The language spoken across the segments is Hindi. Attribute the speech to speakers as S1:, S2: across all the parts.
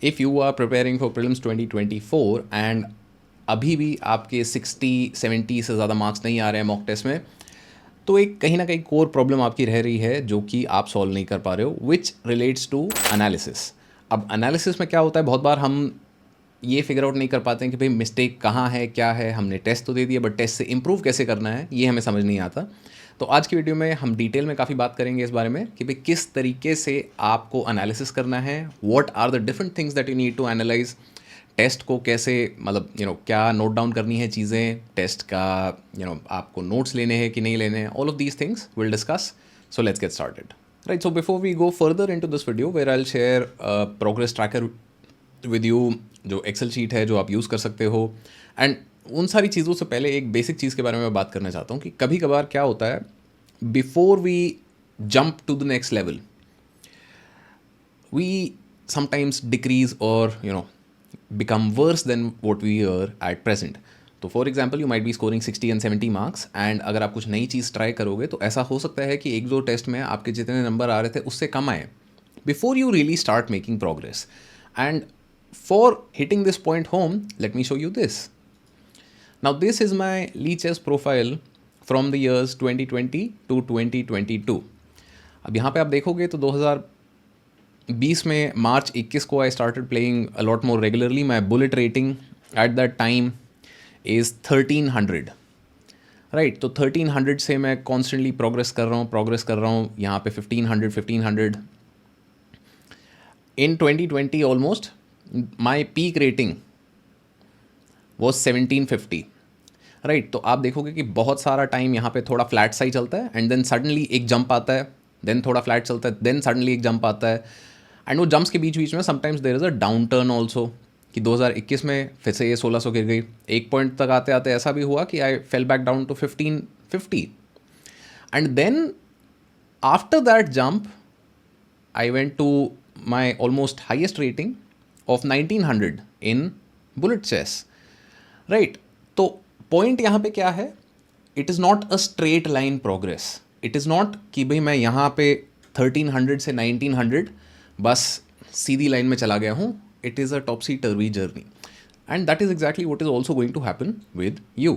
S1: If you are preparing for prelims 2024 and अभी भी आपके 60-70 से ज़्यादा मार्क्स नहीं आ रहे हैं मॉक टेस्ट में, तो एक कहीं ना कहीं कोर प्रॉब्लम आपकी रह रही है जो कि आप सॉल्व नहीं कर पा रहे हो, विच रिलेट्स टू एनालिसिस। अब एनालिसिस में क्या होता है, बहुत बार हम ये फिगर आउट नहीं कर पाते हैं कि भाई मिस्टेक कहाँ है, क्या है। हमने टेस्ट तो दे दिया, बट टेस्ट से इम्प्रूव कैसे करना है ये हमें समझ नहीं आता। तो आज की वीडियो में हम डिटेल में काफ़ी बात करेंगे इस बारे में कि भाई किस तरीके से आपको एनालिसिस करना है, what are the different things that you need to analyse, test को कैसे मतलब क्या नोट डाउन करनी है चीज़ें, टेस्ट का आपको नोट्स लेने हैं कि नहीं लेने हैं, all of these things will discuss. So let's get started. Right, so before we go further into this video where I will share progress tracker with you, जो एक्सेल शीट है जो आप यूज़ कर सकते हो। एंड उन सारी चीज़ों से पहले एक बेसिक चीज़ के बारे में मैं बात करना चाहता हूँ कि कभी कभार क्या होता है, before we jump to the next level we sometimes decrease or become worse than what we are at present. तो for example you might be scoring 60 and 70 marks, and अगर आप कुछ नई चीज़ ट्राई करोगे तो ऐसा हो सकता है कि एक दो टेस्ट में आपके जितने नंबर आ रहे थे उससे कम आए before you really start making progress. And for hitting this point home, let me show you this. Now this is my leeches profile from the years 2020 to 2022। अब यहाँ पे आप देखोगे तो 2020 में मार्च 21 को I started playing a lot more regularly. My bullet rating at that time is 1300। Right, तो 1300 से मैं कॉन्स्टेंटली प्रोग्रेस कर रहा हूँ यहाँ पे 1500। इन 2020 almost my peak rating was 1750। Right, तो आप देखोगे कि बहुत सारा टाइम यहाँ पे थोड़ा फ्लैट सा ही चलता है, एंड देन सडनली एक जंप आता है, देन थोड़ा फ्लैट चलता है, देन सडनली एक जंप आता है। एंड वो जंप्स के बीच बीच में sometimes there is a down turn also, कि 2021 में फिर से ये 1600 गिर गई। एक पॉइंट तक आते आते ऐसा भी हुआ कि I fell back down to 1550, and then after that jump I went to my almost highest rating of 1900 in bullet chess. Right, तो पॉइंट यहाँ पे क्या है, it is not a straight line progress. It is not कि भाई मैं यहाँ पे 1300 से 1900 बस सीधी लाइन में चला गया हूँ। It is a topsy turvy journey, and that is exactly what is also going to happen with you.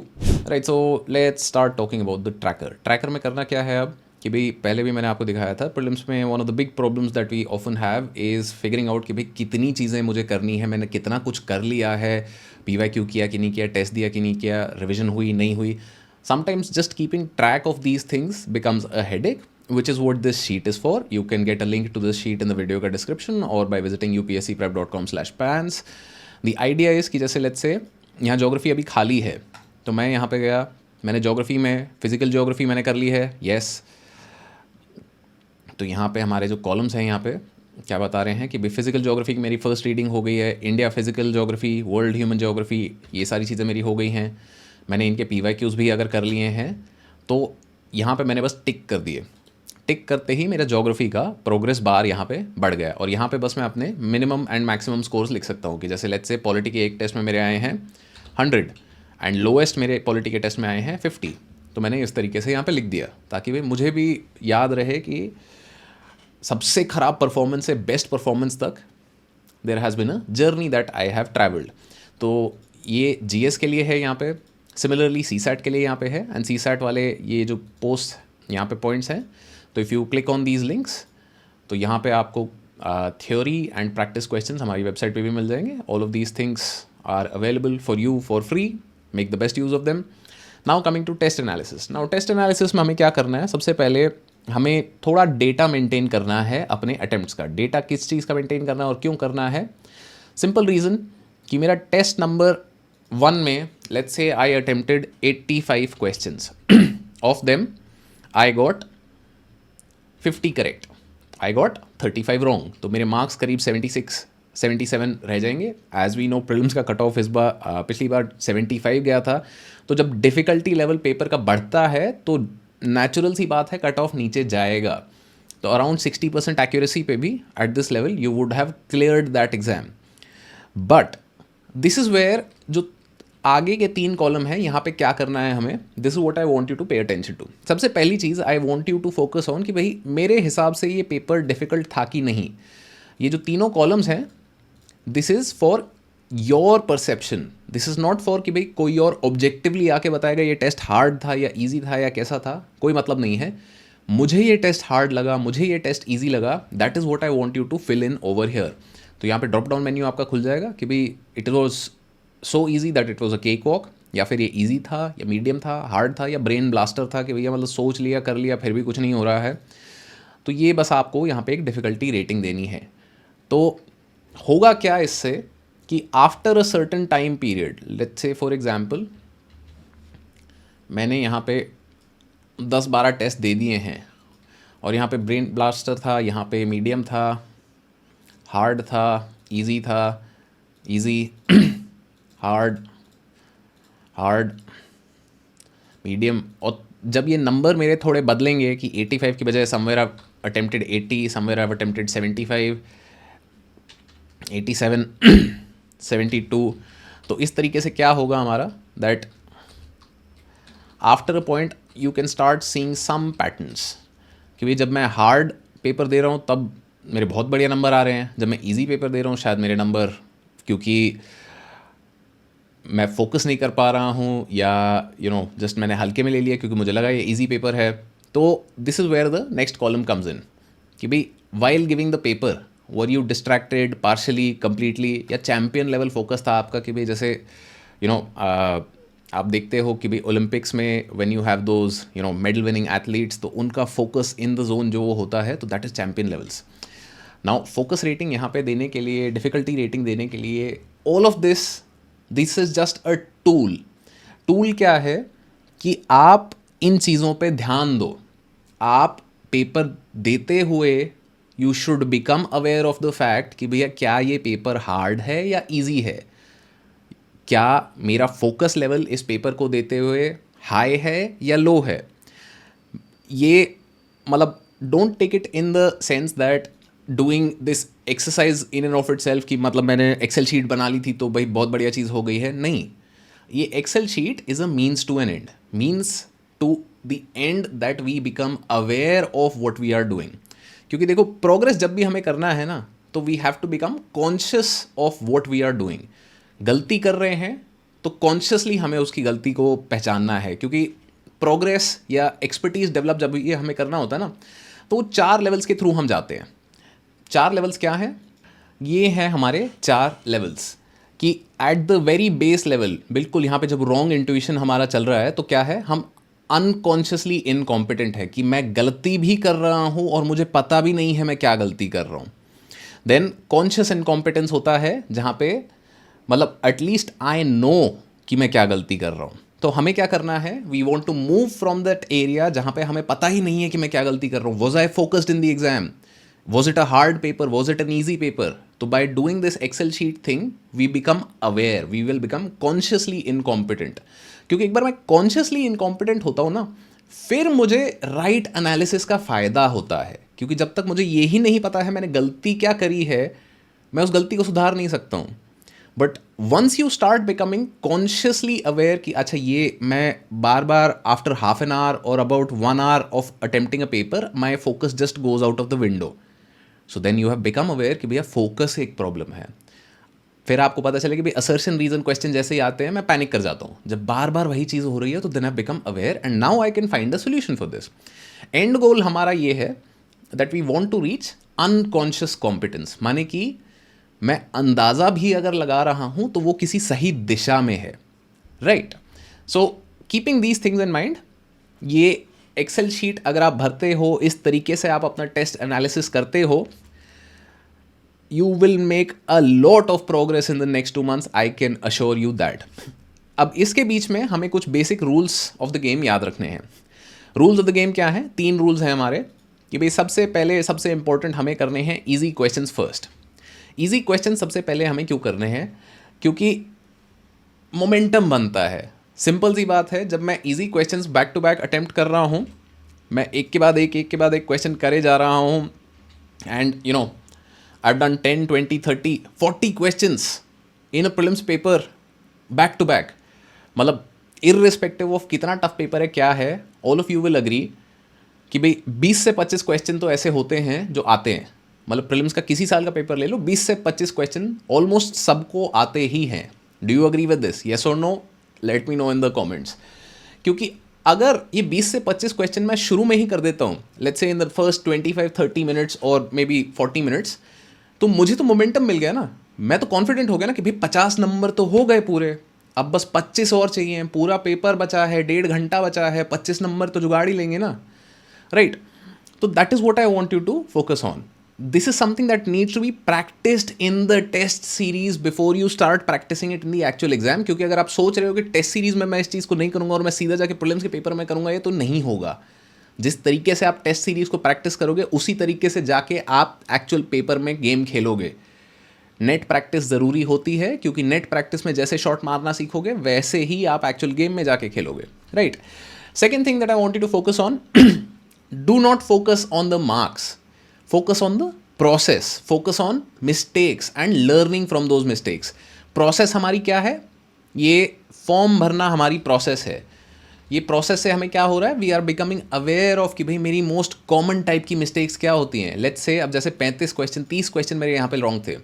S1: Right, so let's start talking about the tracker. Tracker में करना क्या है अब कि भाई पहले भी मैंने आपको दिखाया था प्रीलिम्स में, one of the big problems that we often have is figuring out कि भाई कितनी चीज़ें मुझे करनी है, मैंने कितना कुछ कर लिया है, PYQ किया कि नहीं किया, टेस्ट दिया कि नहीं किया, रिविजन हुई नहीं हुई। Sometimes just keeping track of these things becomes a headache, which is what this sheet is for. You can get a link to this sheet in the video का description or by visiting upscprep.com/pans. The idea is कि जैसे let's say यहाँ ज्योग्राफी अभी खाली है, तो मैं यहाँ पे गया, मैंने ज्योग्राफी में फिजिकल ज्योग्राफी मैंने कर ली है, yes। तो यहाँ पे हमारे जो कॉलम्स हैं यहाँ पे क्या बता रहे हैं कि भाई फिजिकल ज्योग्राफी की मेरी फर्स्ट रीडिंग हो गई है, India physical geography, world human geography, ये सारी चीज़ें मेरी हो गई हैं। मैंने इनके PYQs भी अगर कर लिए हैं, तो यहाँ पे मैंने बस टिक कर दिए। टिक करते ही मेरा ज्योग्राफी का प्रोग्रेस बार यहाँ पे बढ़ गया, और यहाँ पे बस मैं अपने मिनिमम एंड मैक्सिमम स्कोर्स लिख सकता हूँ कि जैसे लेट्स से पॉलिटी के एक टेस्ट में मेरे आए हैं 100 एंड लोएस्ट मेरे पॉलिटी के टेस्ट में आए हैं 50। तो मैंने इस तरीके से यहाँ पे लिख दिया ताकि भाई मुझे भी याद रहे कि सबसे ख़राब परफॉर्मेंस से बेस्ट परफॉर्मेंस तक there has been a journey that I have travelled. तो ये GS के लिए है यहाँ पे, सिमिलरली CSAT के लिए यहाँ पे है, एंड CSAT वाले ये जो पोस्ट यहाँ पे पॉइंट्स हैं, तो if you click on these links तो यहाँ पे आपको थ्योरी एंड प्रैक्टिस क्वेश्चंस हमारी वेबसाइट पे भी मिल जाएंगे। All of these things are available for you for free, make the best use of them. Now coming to test analysis. Now test analysis में हमें क्या करना है, सबसे पहले हमें थोड़ा डेटा मेंटेन करना है अपने अटेम्प्ट्स का। डेटा किस चीज़ का मेंटेन करना है और क्यों करना है? सिंपल रीज़न कि मेरा टेस्ट नंबर 1 में let's say I attempted 85 questions, of them I got 50 correct, I got 35 wrong, तो मेरे मार्क्स करीब 76-77 रह जाएंगे। एज वी नो प्रीलिम्स का कट ऑफ इस बार पिछली बार 75 गया था, तो जब डिफ़िकल्टी लेवल पेपर का बढ़ता है तो नेचुरल सी बात है कट ऑफ नीचे जाएगा। तो अराउंड 60% एक्यूरेसी पे भी at this level you would have cleared that exam. But this is where जो आगे के 3 कॉलम है, यहाँ पे क्या करना है हमें, this is what I want you to pay attention to. सबसे पहली चीज़ I want you to focus on कि भाई मेरे हिसाब से ये पेपर डिफ़िकल्ट था कि नहीं। ये जो तीनों कॉलम्स हैं this is for your perception, this is not for कि भाई कोई और ऑब्जेक्टिवली आके बताएगा ये टेस्ट हार्ड था या ईजी था या कैसा था, कोई मतलब नहीं है। मुझे ये टेस्ट हार्ड लगा, मुझे ये टेस्ट ईजी लगा, that is what I want you to fill in over here. तो यहाँ पे ड्रॉप डाउन मेन्यू आपका खुल जाएगा कि भाई it was so easy that it was a cake walk, या फिर ये ईजी था या मीडियम था, हार्ड था या ब्रेन ब्लास्टर था कि भैया मतलब सोच लिया कर लिया फिर भी कुछ नहीं हो रहा है। तो ये बस आपको यहाँ पे एक डिफ़िकल्टी रेटिंग देनी है। तो होगा क्या इससे कि after a certain time period, let's say for example मैंने यहाँ पे 10-12 टेस्ट दे दिए हैं और यहाँ पे ब्रेन ब्लास्टर था, यहाँ पे मीडियम था, हार्ड था, इजी था, इजी, हार्ड, हार्ड, मीडियम। और जब ये नंबर मेरे थोड़े बदलेंगे कि 85 की बजाय somewhere I attempted 80, somewhere I attempted 75, 87, 72, तो इस तरीके से क्या होगा हमारा, that after a point you can start seeing some patterns कि भाई जब मैं हार्ड पेपर दे रहा हूँ तब मेरे बहुत बढ़िया नंबर आ रहे हैं, जब मैं इजी पेपर दे रहा हूँ शायद मेरे नंबर, क्योंकि मैं फोकस नहीं कर पा रहा हूँ या जस्ट मैंने हल्के में ले लिया क्योंकि मुझे लगा ये इजी पेपर है। तो this is where the next column comes in कि भाई while giving the paper were you distracted partially, completely, या चैम्पियन लेवल फोकस था आपका कि भाई जैसे आप देखते हो कि भाई ओलंपिक्स में when you have those medal winning athletes, तो उनका फोकस इन द जोन जो वो होता है, तो that is champion levels. Now focus rating यहाँ पे देने के लिए, डिफ़िकल्टी रेटिंग देने के लिए, all of this is just a tool. Tool क्या है कि आप इन चीज़ों पे ध्यान दो। आप पेपर देते हुए you should become aware of the fact कि भैया क्या ये पेपर हार्ड है या इजी है, क्या मेरा फोकस लेवल इस पेपर को देते हुए हाई है या लो है। ये मतलब don't take it in the sense that doing this exercise in end of itself कि मतलब मैंने एक्सेल शीट बना ली थी तो भाई बहुत बढ़िया चीज़ हो गई है, नहीं। ये Excel sheet is a means to an end, means to the end that we become aware of what we are doing. क्योंकि देखो प्रोग्रेस जब भी हमें करना है ना, तो we have to become conscious of what we are doing. गलती कर रहे हैं तो कॉन्शियसली हमें उसकी गलती को पहचानना है, क्योंकि प्रोग्रेस या एक्सपर्टीज डेवलप जब ये हमें करना होता है ना, तो 4 लेवल्स के थ्रू हम जाते हैं। 4 लेवल्स क्या हैं? ये हैं हमारे 4 लेवल्स कि at the very base level, बिल्कुल यहाँ पे जब रॉन्ग इंट्यूशन हमारा चल रहा है तो क्या है, हम अनकॉन्शियसली इनकॉम्पिटेंट है कि मैं गलती भी कर रहा हूँ और मुझे पता भी नहीं है मैं क्या गलती कर रहा हूँ। देन कॉन्शियस इनकॉम्पिटेंस होता है जहाँ पे मतलब एटलीस्ट आई नो कि मैं क्या गलती कर रहा हूँ। तो हमें क्या करना है, we want to move from that area जहाँ पे हमें पता ही नहीं है कि मैं क्या गलती कर रहा हूँ। Was I focused in the exam, was it a hard paper, was it an easy paper. तो by doing this excel sheet thing we become aware, we will become consciously incompetent. क्योंकि एक बार मैं कॉन्शियसली इनकॉम्पिटेंट होता हूँ ना, फिर मुझे राइट एनालिसिस का फ़ायदा होता है। क्योंकि जब तक मुझे ये ही नहीं पता है मैंने गलती क्या करी है, मैं उस गलती को सुधार नहीं सकता हूँ। But once you start becoming consciously aware कि अच्छा ये मैं बार बार आफ्टर हाफ एन आवर और about 1 hour of attempting a paper my focus just goes out of the window, so then you have become aware कि भैया फोकस एक प्रॉब्लम है। फिर आपको पता चले कि भाई असर्शन रीजन क्वेश्चन जैसे ही आते हैं मैं पैनिक कर जाता हूँ। जब बार बार वही चीज़ हो रही है तो then I become aware and now I can find a solution for this. And goal हमारा ये है that we want to reach unconscious competence, माने कि मैं अंदाज़ा भी अगर लगा रहा हूँ तो वो किसी सही दिशा में है, right. So keeping these things in mind, ये एक्सेल शीट अगर आप भरते हो, इस तरीके से आप अपना टेस्ट एनालिसिस करते हो, you will make a lot of progress in the next 2 months, I can assure you that. अब इसके बीच में हमें कुछ basic rules of the game याद रखने हैं। रूल्स ऑफ द गेम क्या है? 3 रूल्स हैं हमारे कि भाई सबसे पहले सबसे इंपॉर्टेंट हमें करने हैं easy questions first. Easy question सबसे पहले हमें क्यों करने हैं? क्योंकि मोमेंटम बनता है। सिंपल सी बात है, जब मैं easy questions back to back attempt कर रहा हूँ, मैं एक के बाद एक क्वेश्चन करे जा रहा हूँ, and I've done 10, 20, 30, 40 questions in a prelims paper back to back. मतलब irrespective of कितना टफ पेपर है क्या है, all of you will agree कि भाई 20 से 25 क्वेश्चन तो ऐसे होते हैं जो आते हैं, मतलब प्रीलिम्स का किसी साल का पेपर ले लो, 20 से 25 क्वेश्चन ऑलमोस्ट सबको आते ही हैं. Do you agree with this? Yes और no? Let me know in the comments. क्योंकि अगर ये 20 से 25 क्वेश्चन मैं शुरू में ही कर देता हूँ, let's say in the first 25-30 minutes और मे बी 40 मिनट्स, तो मुझे तो मोमेंटम मिल गया ना. मैं तो कॉन्फिडेंट हो गया ना कि भाई 50 नंबर तो हो गए पूरे, अब बस 25 और चाहिए. पूरा पेपर बचा है, 1.5 घंटा बचा है, 25 नंबर तो जुगाड़ ही लेंगे ना, right? So that is what I want you to focus on. This is something that needs to be practiced in the test series before you start practicing it in the actual exam. क्योंकि अगर आप सोच रहे हो कि टेस्ट सीरीज में मैं इस चीज़ को नहीं करूँगा और मैं सीधा जाके प्रीलिम्स के पेपर में करूँगा, ये तो नहीं होगा. जिस तरीके से आप टेस्ट सीरीज को प्रैक्टिस करोगे उसी तरीके से जाके आप एक्चुअल पेपर में गेम खेलोगे. नेट प्रैक्टिस ज़रूरी होती है, क्योंकि नेट प्रैक्टिस में जैसे शॉट मारना सीखोगे वैसे ही आप एक्चुअल गेम में जाके खेलोगे, right? Second thing that I want you to focus on, do not focus on the marks, focus on the process, focus on mistakes and learning from those mistakes. Process हमारी क्या है? ये फॉर्म भरना हमारी प्रोसेस है. ये प्रोसेस से हमें क्या हो रहा है? We are becoming aware of कि भाई मेरी मोस्ट कॉमन टाइप की मिस्टेक्स क्या होती हैं. लेट्स से अब जैसे 35 क्वेश्चन, 30 क्वेश्चन मेरे यहाँ पे रॉन्ग थे.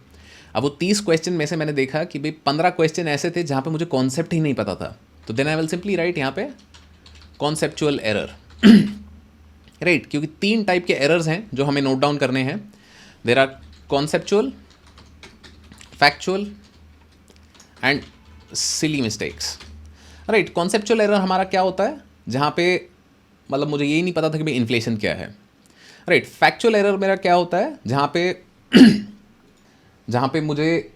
S1: अब वो 30 क्वेश्चन में से मैंने देखा कि भाई 15 क्वेश्चन ऐसे थे जहाँ पे मुझे कॉन्सेप्ट ही नहीं पता था. तो then I will simply write यहाँ पे कॉन्सेप्चुअल एरर, राइट? क्योंकि 3 टाइप के एरर्स हैं जो हमें नोट डाउन करने हैं. There are conceptual, factual and silly mistakes, right? Conceptual error हमारा क्या होता है? जहाँ पे मतलब मुझे यही नहीं पता था कि भाई इन्फ्लेशन क्या है, राइट? फैक्चुअल एरर मेरा क्या होता है? जहाँ पे मुझे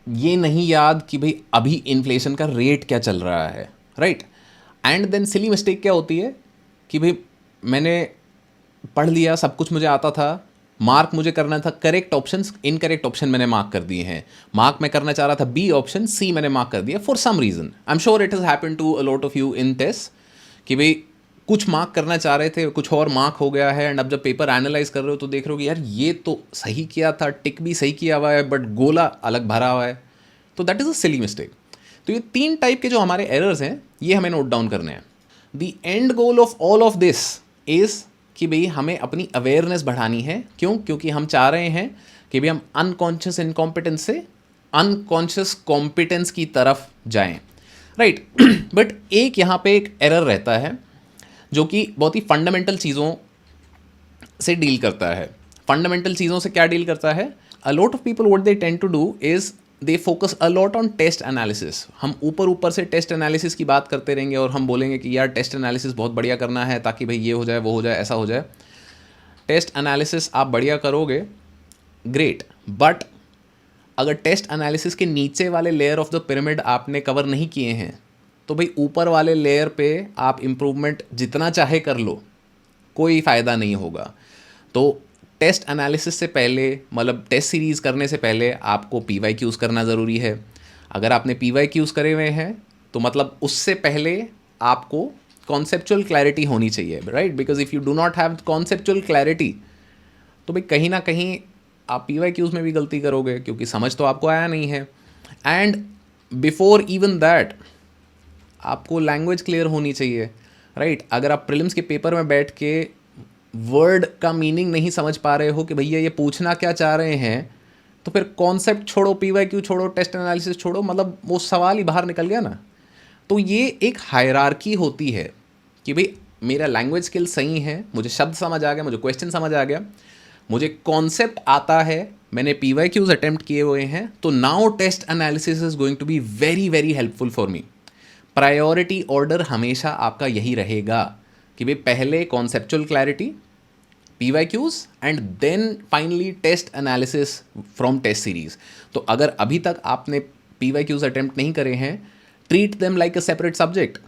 S1: ये नहीं याद कि भाई अभी इन्फ्लेशन का रेट क्या चल रहा है, right? And then silly mistake क्या होती है कि भाई मैंने पढ़ लिया, सब कुछ मुझे आता था, मार्क मुझे करना था करेक्ट ऑप्शन, इनकरेक्ट ऑप्शन मैंने मार्क कर दिए हैं. मार्क मैं करना चाह रहा था बी ऑप्शन, सी मैंने मार्क कर दिया for some reason. I am sure it has happen to a lot of you in test कि भाई कुछ मार्क करना चाह रहे थे, कुछ और मार्क हो गया है. एंड अब जब पेपर एनालाइज कर रहे हो तो देख रहे हो कि यार ये तो सही किया था, टिक भी सही किया हुआ है, बट गोला अलग भरा हुआ है. तो that is a silly mistake. तो ये 3 टाइप के जो हमारे एरर्स हैं ये हमें नोट डाउन करने हैं. The end goal of all of this is कि भाई हमें अपनी अवेयरनेस बढ़ानी है. क्यों? क्योंकि हम चाह रहे हैं कि भाई हम अनकॉन्शियस इनकॉम्पिटेंस से अनकॉन्शियस कॉम्पिटेंस की तरफ जाएं, राइट? बट एक यहाँ पे एक एरर रहता है जो कि बहुत ही फंडामेंटल चीज़ों से डील करता है. फंडामेंटल चीज़ों से क्या डील करता है? A lot of people what they tend to do is they focus a lot on test analysis. हम ऊपर से टेस्ट एनालिसिस की बात करते रहेंगे और हम बोलेंगे कि यार टेस्ट एनालिसिस बहुत बढ़िया करना है ताकि भाई ये हो जाए, वो हो जाए, ऐसा हो जाए. टेस्ट एनालिसिस आप बढ़िया करोगे, ग्रेट, बट अगर टेस्ट एनालिसिस के नीचे वाले लेयर ऑफ द पिरामिड आपने कवर नहीं किए हैं तो भाई ऊपर वाले लेयर पे आप इम्प्रूवमेंट जितना चाहे कर लो, कोई फ़ायदा नहीं होगा. तो टेस्ट एनालिसिस से पहले, मतलब टेस्ट सीरीज़ करने से पहले आपको PYQs करना ज़रूरी है. अगर आपने PYQs करे हुए हैं तो मतलब उससे पहले आपको कॉन्सेप्चुअल क्लैरिटी होनी चाहिए, right? Because if you do not have conceptual clarity तो भाई कहीं ना कहीं आप PYQs में भी गलती करोगे, क्योंकि समझ तो आपको आया नहीं है. एंड बिफोर इवन दैट आपको लैंग्वेज क्लियर होनी चाहिए, राइट? अगर आप प्रीलिम्स के पेपर में बैठ के वर्ड का मीनिंग नहीं समझ पा रहे हो कि भैया ये पूछना क्या चाह रहे हैं, तो फिर कॉन्सेप्ट छोड़ो, PYQ छोड़ो, टेस्ट एनालिसिस छोड़ो, मतलब वो सवाल ही बाहर निकल गया ना. तो ये एक हायरार्की होती है कि भाई मेरा लैंग्वेज स्किल सही है, मुझे शब्द समझ आ गया, मुझे क्वेश्चन समझ आ गया, मुझे कॉन्सेप्ट आता है, मैंने PYQs अटेम्प्ट किए हुए हैं, तो now test analysis is going to be very very helpful for me. Priority order हमेशा आपका यही रहेगा कि भाई पहले conceptual clarity, PYQs and then finally test analysis from test series. तो अगर अभी तक आपने PYQs अटेम्प्ट नहीं करे हैं, treat them like a separate subject.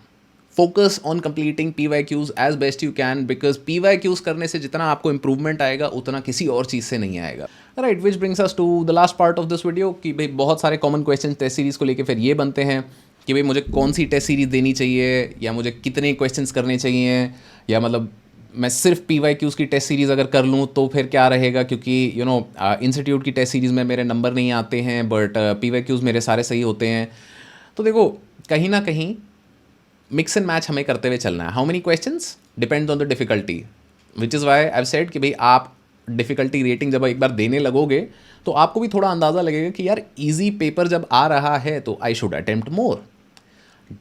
S1: Focus on completing PYQs as best you can, because PYQs करने से जितना आपको इंप्रूवमेंट आएगा उतना किसी और चीज़ से नहीं आएगा, right? Which brings us to the last part of this video कि भाई बहुत सारे कॉमन क्वेश्चन टेस्ट सीरीज को लेकर फिर ये बनते हैं कि भाई मुझे कौन सी टेस्ट सीरीज़ देनी चाहिए, या मुझे कितने क्वेश्चंस करने चाहिए, या मतलब मैं सिर्फ PYQs की टेस्ट सीरीज़ अगर कर लूँ तो फिर क्या रहेगा, क्योंकि यू नो इंस्टीट्यूट की टेस्ट सीरीज़ में मेरे नंबर नहीं आते हैं बट PYQs मेरे सारे सही होते हैं. तो देखो कहीं ना कहीं मिक्स एंड मैच हमें करते हुए चलना है. How many questions depends on the difficulty, which is why I have said कि भाई आप डिफ़िकल्टी रेटिंग जब एक बार देने लगोगे तो आपको भी थोड़ा अंदाज़ा लगेगा कि यार इजी पेपर जब आ रहा है तो I should attempt more,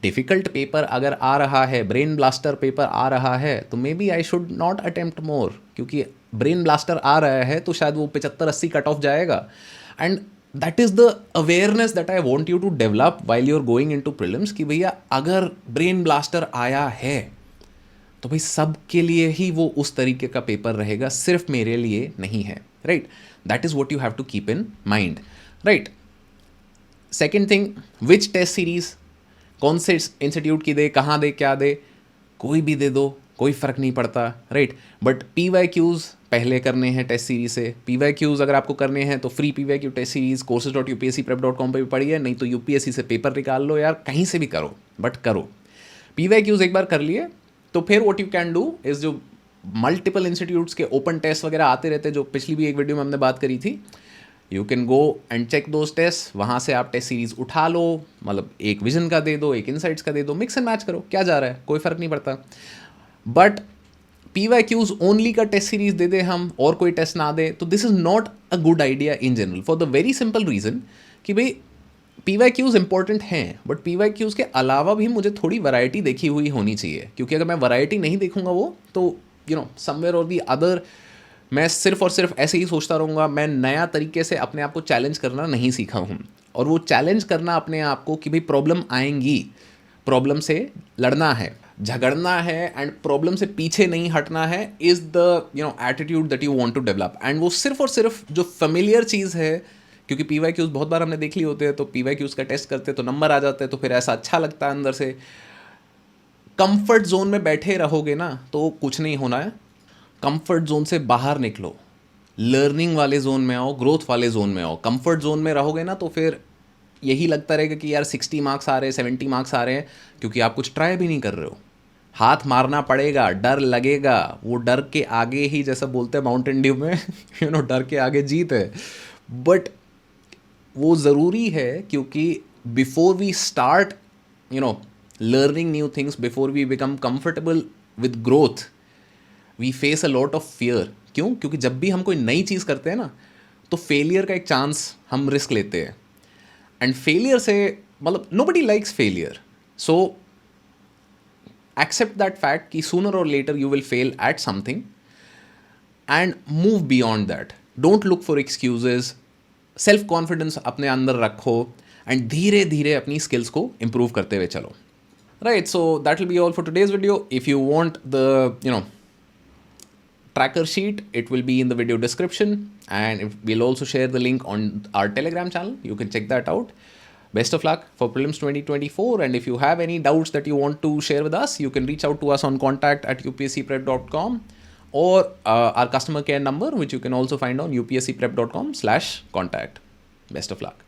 S1: difficult paper अगर आ रहा है, ब्रेन ब्लास्टर पेपर आ रहा है, तो maybe I should not attempt more, क्योंकि ब्रेन ब्लास्टर आ रहा है तो शायद वो 75-80 कट ऑफ जाएगा. And that is the awareness that I want you to develop while you are going in to prelims, कि भैया अगर ब्रेन ब्लास्टर आया है तो भाई सबके लिए ही वो उस तरीके का पेपर रहेगा, सिर्फ मेरे लिए नहीं है. Right, that is what you have to keep in mind. Right, second thing, which test series कौन से इंस्टीट्यूट की दे, कहाँ दे, क्या दे, कोई भी दे दो, कोई फ़र्क नहीं पड़ता. राइट, बट PYQs पहले करने हैं टेस्ट सीरीज से. PYQs अगर आपको करने हैं तो free PYQ test series courses.upscprep.com पे भी पढ़िए, नहीं तो UPSC से पेपर निकाल लो यार, कहीं से भी करो, बट करो. PYQs एक बार कर लिए तो फिर what you can do is, जो मल्टीपल इंस्टीट्यूट्स के ओपन टेस्ट वगैरह आते रहते हैं, जो पिछली भी एक वीडियो में हमने बात करी थी, you can go and check those test. वहाँ से आप टेस्ट सीरीज़ उठा लो, मतलब एक विजन का दे दो, एक इनसाइट्स का दे दो, मिक्स एंड मैच करो, क्या जा रहा है, कोई फ़र्क नहीं पड़ता. बट PYQs ओनली का टेस्ट सीरीज दे दे हम और कोई टेस्ट ना दे, तो this is not a good idea in general, for the very simple reason कि भाई PYQs इंपॉर्टेंट हैं, बट PYQs के अलावा भी मुझे थोड़ी वैरायटी देखी हुई होनी चाहिए, क्योंकि अगर मैं वैरायटी नहीं देखूंगा वो, तो समवेयर और दी अदर मैं सिर्फ और सिर्फ ऐसे ही सोचता रहूँगा. मैं नया तरीके से अपने आप को चैलेंज करना नहीं सीखा हूँ, और वो चैलेंज करना अपने आप को कि भाई प्रॉब्लम आएंगी, प्रॉब्लम से लड़ना है, झगड़ना है, एंड प्रॉब्लम से पीछे नहीं हटना है, is the attitude that you want to develop. And वो सिर्फ और सिर्फ जो फेमिलियर चीज़ है, क्योंकि PYQs बहुत बार हमने देख ली होते हैं, तो PYQs का टेस्ट करते तो नंबर आ जाते हैं, तो फिर ऐसा अच्छा लगता है अंदर से. कंफर्ट जोन में बैठे रहोगे ना तो कुछ नहीं होना है. कंफर्ट जोन से बाहर निकलो, लर्निंग वाले जोन में आओ, ग्रोथ वाले जोन में आओ. कंफर्ट जोन में रहोगे ना तो फिर यही लगता रहेगा कि यार 60 मार्क्स आ रहे हैं, 70 मार्क्स आ रहे हैं, क्योंकि आप कुछ ट्राई भी नहीं कर रहे हो. हाथ मारना पड़ेगा, डर लगेगा, वो डर के आगे ही, जैसा बोलते हैं माउंटेन ड्यू में डर के आगे जीत है. बट वो ज़रूरी है, क्योंकि before we start learning new things, before we become comfortable with growth, we face a lot of fear. क्यों? क्योंकि जब भी हम कोई नई चीज़ करते हैं ना, तो फेलियर का एक चांस हम रिस्क लेते हैं. एंड फेलियर से मतलब nobody likes failure, so accept that fact कि सूनर और later you will fail at something, and move beyond that. Don't look for excuses. Self confidence अपने अंदर रखो, एंड धीरे धीरे अपनी स्किल्स को इम्प्रूव करते हुए चलो. Right, so that will be all for today's video. If you want the tracker sheet, it will be in the video description, and we'll also share the link on our Telegram channel. You can check that out. Best of luck for prelims 2024, and if you have any doubts that you want to share with us, you can reach out to us on contact@upscprep.com, or our customer care number, which you can also find on upscprep.com/contact. Best of luck.